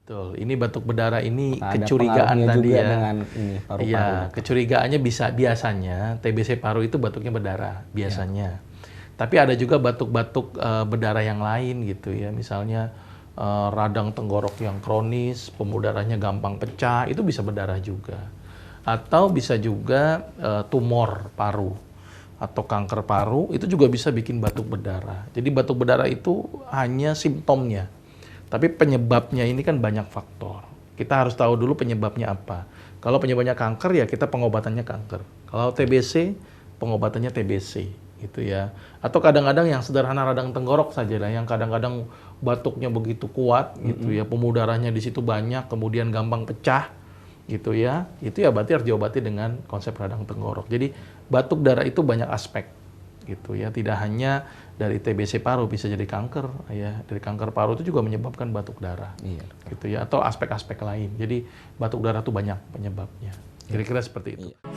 Betul. Ini batuk berdarah ini Nah, ada kecurigaan pengaruhnya tadi juga ya. dengan ini paru-paru. Iya, kecurigaannya biasanya TBC paru itu batuknya berdarah Iya. biasanya. Tapi ada juga batuk-batuk berdarah yang lain gitu ya. Misalnya radang tenggorok yang kronis, pembuluh darahnya gampang pecah, itu bisa berdarah juga. Atau bisa juga tumor paru atau kanker paru, itu juga bisa bikin batuk berdarah. Jadi batuk berdarah itu hanya simptomnya. Tapi penyebabnya ini kan banyak faktor. Kita harus tahu dulu penyebabnya apa. Kalau penyebabnya kanker ya kita pengobatannya kanker. Kalau TBC, pengobatannya TBC gitu ya. Atau kadang-kadang yang sederhana radang tenggorok saja lah, yang kadang-kadang batuknya begitu kuat gitu ya, pembuluh darahnya di situ banyak, kemudian gampang pecah gitu ya. Itu ya berarti harus diobati dengan konsep radang tenggorok. Jadi batuk darah itu banyak aspek gitu ya, tidak hanya dari TBC paru, bisa jadi kanker ya, dari kanker paru itu juga menyebabkan batuk darah. Iya. Gitu ya, atau aspek-aspek lain. Jadi batuk darah itu banyak penyebabnya. Kira-kira seperti itu. Iya.